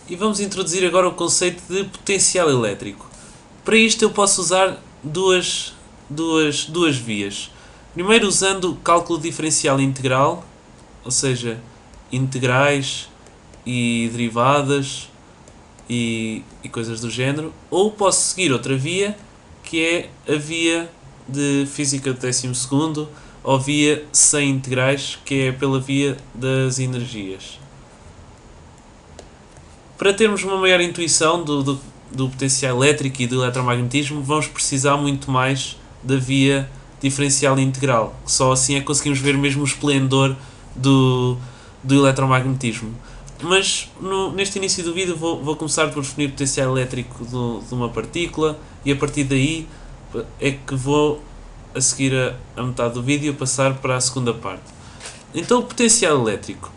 E vamos introduzir agora o conceito de potencial elétrico. Para isto eu posso usar duas vias. Primeiro usando cálculo diferencial integral, ou seja, integrais e derivadas e coisas do género, ou posso seguir outra via, que é a via de física do 12º, ou via sem integrais, que é pela via das energias. Para termos uma maior intuição do potencial elétrico e do eletromagnetismo, vamos precisar muito mais da via diferencial integral. Só assim é que conseguimos ver mesmo o esplendor do eletromagnetismo. Mas neste início do vídeo vou começar por definir o potencial elétrico de uma partícula e a partir daí é que vou, a seguir a metade do vídeo, passar para a segunda parte. Então o potencial elétrico.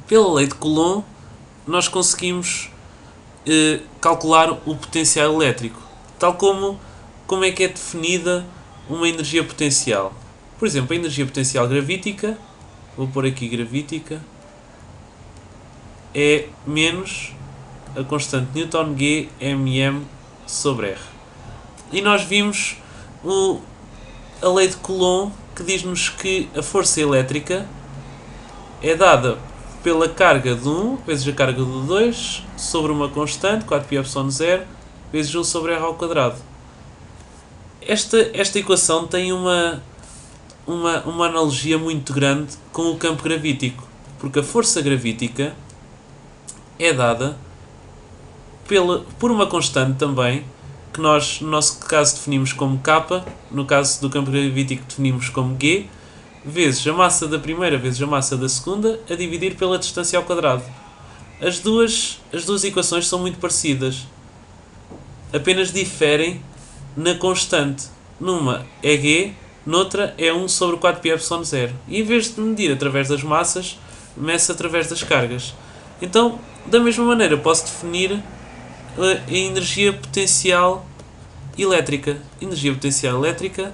Pela lei de Coulomb nós conseguimos calcular o potencial elétrico, tal como é que é definida uma energia potencial. Por exemplo, a energia potencial gravítica, vou pôr aqui gravítica, é menos a constante Newton G mm sobre R. E nós vimos a lei de Coulomb, que diz-nos que a força elétrica é dada pela carga de 1 vezes a carga do 2 sobre uma constante, 4πε0, vezes 1 sobre R ao quadrado. Esta equação tem uma analogia muito grande com o campo gravítico, porque a força gravítica é dada por uma constante também, que nós, no nosso caso, definimos como K, no caso do campo gravítico definimos como G, vezes a massa da primeira vezes a massa da segunda, a dividir pela distância ao quadrado. As duas equações são muito parecidas, apenas diferem na constante. Numa é G, noutra é 1 sobre 4πε0. E em vez de medir através das massas, mede-se através das cargas. Então, da mesma maneira, posso definir a energia potencial elétrica. A energia potencial elétrica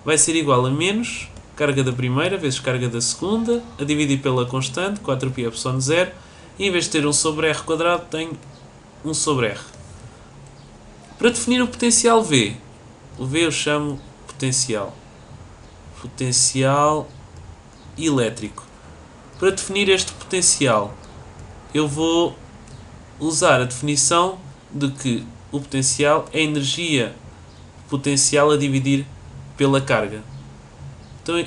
vai ser igual a menos carga da primeira vezes carga da segunda, a dividir pela constante, 4πε0, e em vez de ter 1 sobre R quadrado, tenho 1 sobre R. Para definir o potencial V, o V eu chamo potencial elétrico. Para definir este potencial, eu vou usar a definição de que o potencial é a energia potencial a dividir pela carga. Então,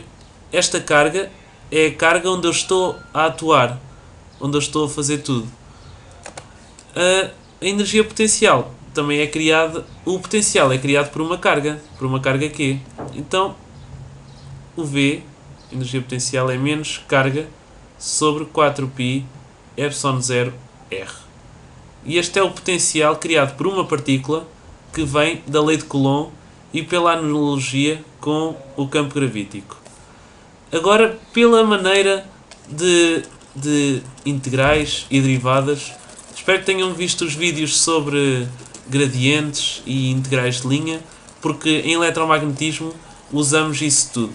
esta carga é a carga onde eu estou a atuar, onde eu estou a fazer tudo. A energia potencial também é criada, o potencial é criado por uma carga Q. Então, o V, energia potencial, é menos carga sobre 4πε0R. E este é o potencial criado por uma partícula que vem da lei de Coulomb e pela analogia com o campo gravítico. Agora, pela maneira de integrais e derivadas, espero que tenham visto os vídeos sobre gradientes e integrais de linha, porque em eletromagnetismo usamos isso tudo.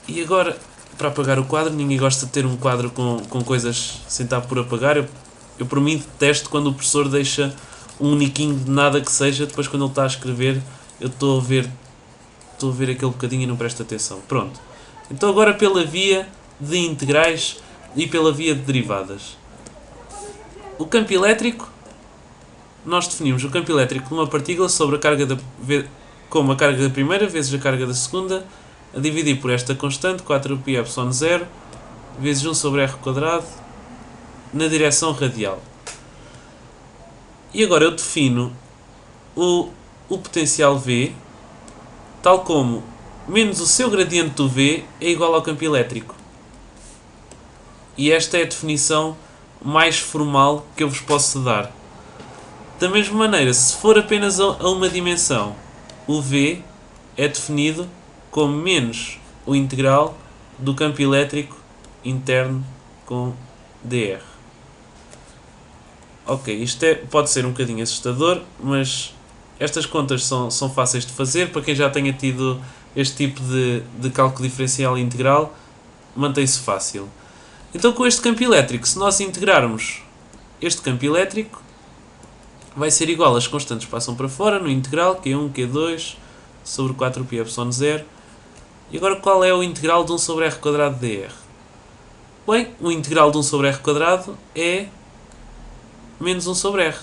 E agora, para apagar o quadro, ninguém gosta de ter um quadro com coisas sem estar por apagar. Eu por mim detesto quando o professor deixa um niquinho de nada que seja, depois quando ele está a escrever, eu estou a ver aquele bocadinho e não presto atenção. Pronto. Então agora pela via de integrais e pela via de derivadas. O campo elétrico, nós definimos o campo elétrico de uma partícula sobre como a carga da primeira vezes a carga da segunda, a dividir por esta constante, 4πε0, vezes 1 sobre R quadrado, na direção radial. E agora eu defino o potencial V, tal como menos o seu gradiente do V é igual ao campo elétrico. E esta é a definição mais formal que eu vos posso dar. Da mesma maneira, se for apenas a uma dimensão, o V é definido como menos o integral do campo elétrico interno com dr. Ok, isto pode ser um bocadinho assustador, mas estas contas são fáceis de fazer. Para quem já tenha tido este tipo de cálculo diferencial e integral, mantém-se fácil. Então, com este campo elétrico, se nós integrarmos este campo elétrico vai ser igual às constantes que passam para fora no integral Q1, Q2 sobre 4πε0. E agora qual é o integral de 1 sobre r² dr? Bem, o integral de 1 sobre r² é menos 1 sobre r.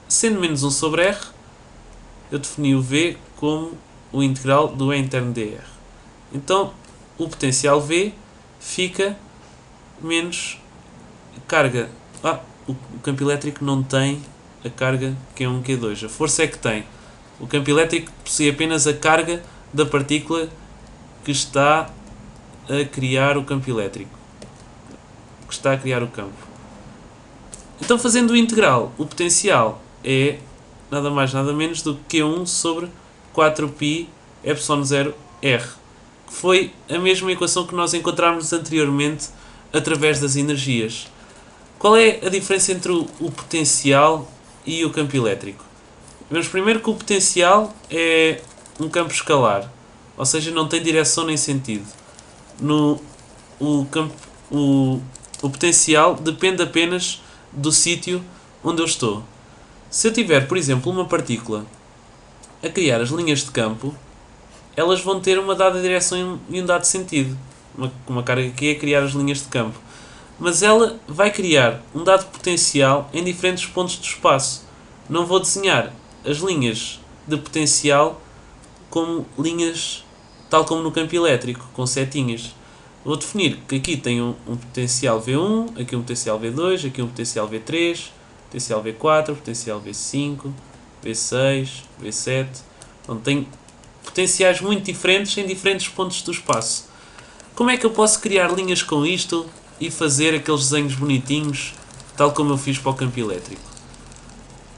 Sendo menos 1 sobre r, eu defini o V como o integral do E interno dr. Então, o potencial V fica menos carga. O campo elétrico não tem a carga Q1, Q2. A força é que tem. O campo elétrico possui apenas a carga da partícula que está a criar o campo elétrico. Que está a criar o campo. Então, fazendo o integral, o potencial é nada mais nada menos do que Q1 sobre 4πε0r, que foi a mesma equação que nós encontramos anteriormente através das energias. Qual é a diferença entre o potencial e o campo elétrico? Vemos primeiro que o potencial é um campo escalar, ou seja, não tem direção nem sentido. O potencial depende apenas do sítio onde eu estou. Se eu tiver, por exemplo, uma partícula a criar as linhas de campo, elas vão ter uma dada direção e um dado sentido. Uma carga aqui é criar as linhas de campo. Mas ela vai criar um dado potencial em diferentes pontos do espaço. Não vou desenhar as linhas de potencial como linhas tal como no campo elétrico, com setinhas. Vou definir que aqui tem um potencial V1, aqui um potencial V2, aqui um potencial V3, potencial V4, potencial V5, V6, V7. Então tem potenciais muito diferentes em diferentes pontos do espaço. Como é que eu posso criar linhas com isto e fazer aqueles desenhos bonitinhos, tal como eu fiz para o campo elétrico?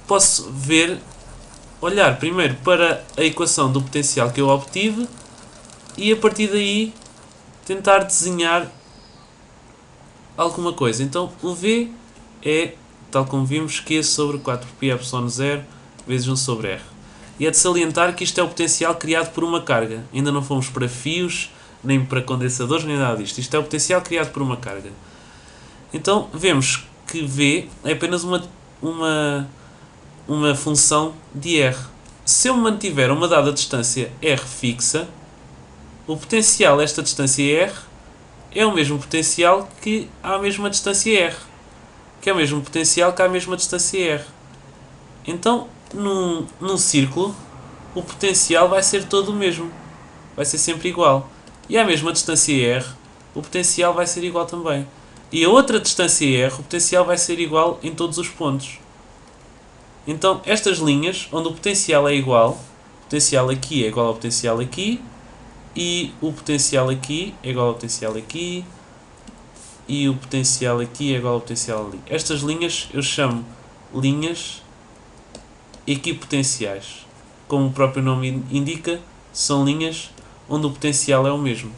Posso olhar primeiro para a equação do potencial que eu obtive e a partir daí tentar desenhar alguma coisa. Então o V é, tal como vimos, Q sobre 4πε0 vezes 1 sobre r. E é de salientar que isto é o potencial criado por uma carga. Ainda não fomos para fios, nem para condensadores, nem nada disto. Isto é o potencial criado por uma carga. Então vemos que V é apenas uma função de r. Se eu mantiver uma dada distância r fixa, o potencial a esta distância r é o mesmo potencial que à mesma distância r, que é o mesmo potencial que à mesma distância r. Então, num círculo, o potencial vai ser todo o mesmo. Vai ser sempre igual. E à mesma distância r, o potencial vai ser igual também. E a outra distância r, o potencial vai ser igual em todos os pontos. Então, estas linhas, onde o potencial é igual, o potencial aqui é igual ao potencial aqui, e o potencial aqui é igual ao potencial aqui, e o potencial aqui é igual ao potencial ali. Estas linhas eu chamo linhas equipotenciais. Como o próprio nome indica, são linhas onde o potencial é o mesmo.